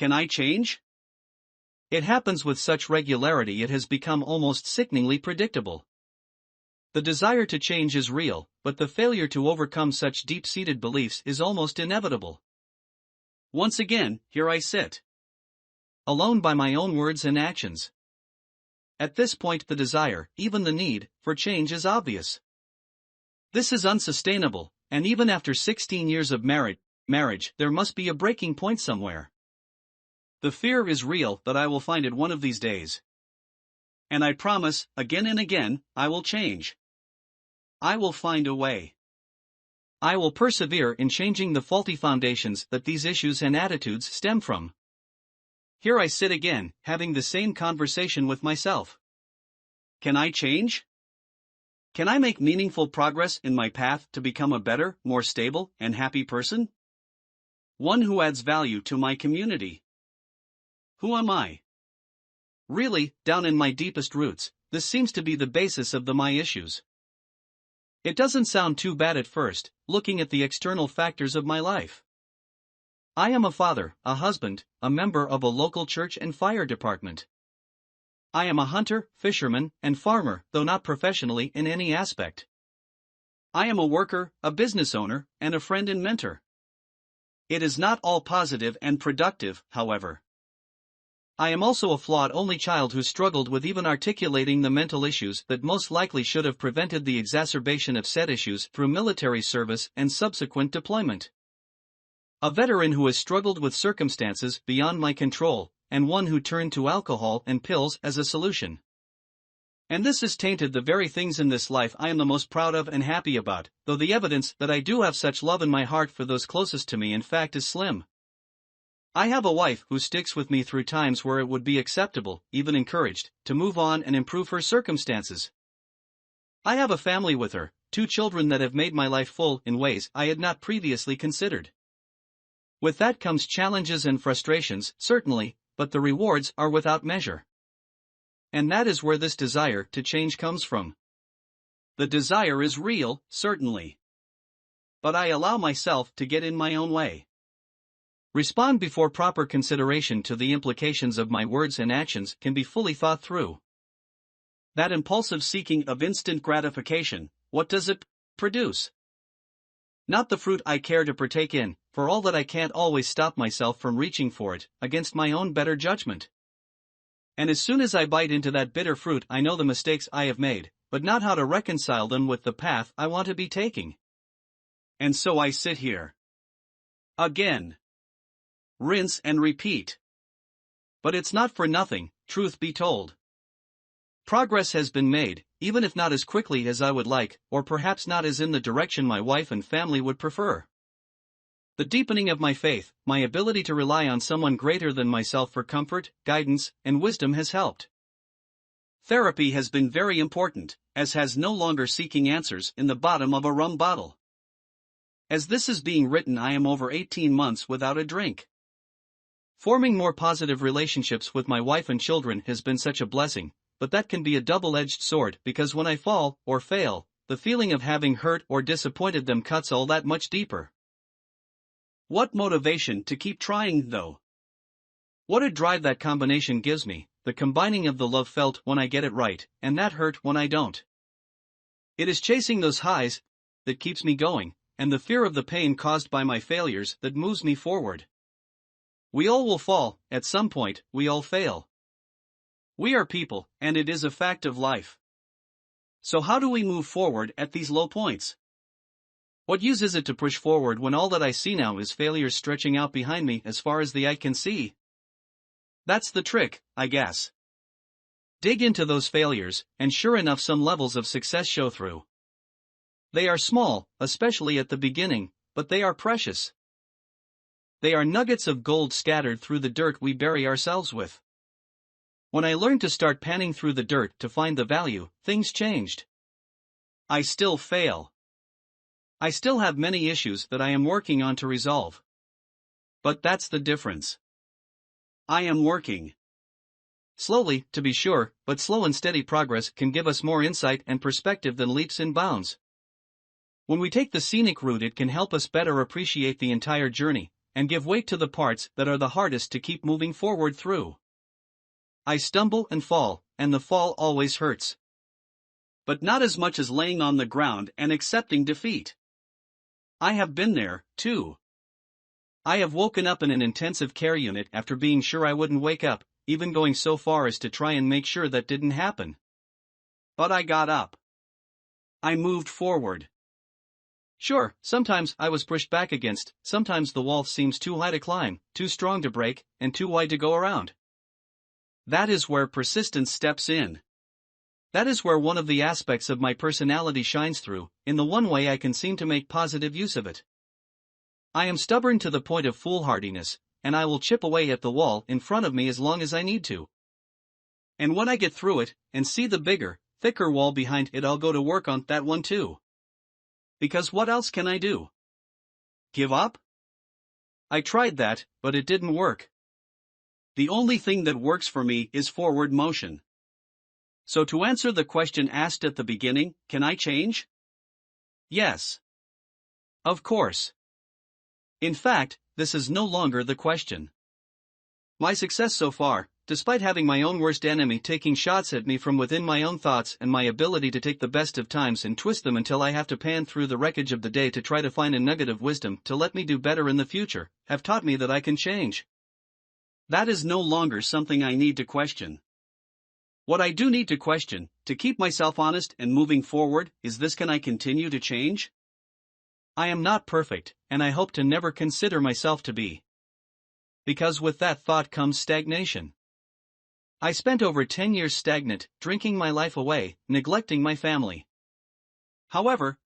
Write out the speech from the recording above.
Can I change? It happens with such regularity it has become almost sickeningly predictable. The desire to change is real, but the failure to overcome such deep-seated beliefs is almost inevitable. Once again, here I sit, alone by my own words and actions. At this point the desire, even the need, for change is obvious. This is unsustainable, and even after 16 years of marriage, there must be a breaking point somewhere. The fear is real that I will find it one of these days. And I promise, again and again, I will change. I will find a way. I will persevere in changing the faulty foundations that these issues and attitudes stem from. Here I sit again, having the same conversation with myself. Can I change? Can I make meaningful progress in my path to become a better, more stable, and happy person? One who adds value to my community. Who am I? Really, down in my deepest roots, this seems to be the basis of my issues. It doesn't sound too bad at first, looking at the external factors of my life. I am a father, a husband, a member of a local church and fire department. I am a hunter, fisherman, and farmer, though not professionally in any aspect. I am a worker, a business owner, and a friend and mentor. It is not all positive and productive, however. I am also a flawed only child who struggled with even articulating the mental issues that most likely should have prevented the exacerbation of said issues through military service and subsequent deployment. A veteran who has struggled with circumstances beyond my control, and one who turned to alcohol and pills as a solution. And this has tainted the very things in this life I am the most proud of and happy about, though the evidence that I do have such love in my heart for those closest to me in fact is slim. I have a wife who sticks with me through times where it would be acceptable, even encouraged, to move on and improve her circumstances. I have a family with her, 2 children that have made my life full in ways I had not previously considered. With that comes challenges and frustrations, certainly, but the rewards are without measure. And that is where this desire to change comes from. The desire is real, certainly. But I allow myself to get in my own way. Respond before proper consideration to the implications of my words and actions can be fully thought through. That impulsive seeking of instant gratification, what does it produce? Not the fruit I care to partake in, for all that I can't always stop myself from reaching for it, against my own better judgment. And as soon as I bite into that bitter fruit I know the mistakes I have made, but not how to reconcile them with the path I want to be taking. And so I sit here. Again. Rinse and repeat. But it's not for nothing, truth be told. Progress has been made, even if not as quickly as I would like, or perhaps not as in the direction my wife and family would prefer. The deepening of my faith, my ability to rely on someone greater than myself for comfort, guidance, and wisdom has helped. Therapy has been very important, as has no longer seeking answers in the bottom of a rum bottle. As this is being written I am over 18 months without a drink. Forming more positive relationships with my wife and children has been such a blessing, but that can be a double-edged sword because when I fall, or fail, the feeling of having hurt or disappointed them cuts all that much deeper. What motivation to keep trying though? What a drive that combination gives me, the combining of the love felt when I get it right, and that hurt when I don't. It is chasing those highs that keeps me going, and the fear of the pain caused by my failures that moves me forward. We all will fall, at some point, we all fail. We are people, and it is a fact of life. So how do we move forward at these low points? What use is it to push forward when all that I see now is failures stretching out behind me as far as the eye can see? That's the trick, I guess. Dig into those failures, and sure enough some levels of success show through. They are small, especially at the beginning, but they are precious. They are nuggets of gold scattered through the dirt we bury ourselves with. When I learned to start panning through the dirt to find the value, things changed. I still fail. I still have many issues that I am working on to resolve. But that's the difference. I am working. Slowly, to be sure, but slow and steady progress can give us more insight and perspective than leaps and bounds. When we take the scenic route it can help us better appreciate the entire journey, and give weight to the parts that are the hardest to keep moving forward through. I stumble and fall, and the fall always hurts. But not as much as laying on the ground and accepting defeat. I have been there, too. I have woken up in an intensive care unit after being sure I wouldn't wake up, even going so far as to try and make sure that didn't happen. But I got up. I moved forward. Sure, sometimes I was pushed back against, sometimes the wall seems too high to climb, too strong to break, and too wide to go around. That is where persistence steps in. That is where one of the aspects of my personality shines through, in the one way I can seem to make positive use of it. I am stubborn to the point of foolhardiness, and I will chip away at the wall in front of me as long as I need to. And when I get through it, and see the bigger, thicker wall behind it, I'll go to work on that one too. Because what else can I do? Give up? I tried that, but it didn't work. The only thing that works for me is forward motion. So to answer the question asked at the beginning, can I change? Yes. Of course. In fact, this is no longer the question. My success so far, despite having my own worst enemy taking shots at me from within my own thoughts, and my ability to take the best of times and twist them until I have to pan through the wreckage of the day to try to find a nugget of wisdom to let me do better in the future, have taught me that I can change. That is no longer something I need to question. What I do need to question, to keep myself honest and moving forward, is this: can I continue to change? I am not perfect, and I hope to never consider myself to be. Because with that thought comes stagnation. I spent over 10 years stagnant, drinking my life away, neglecting my family. However,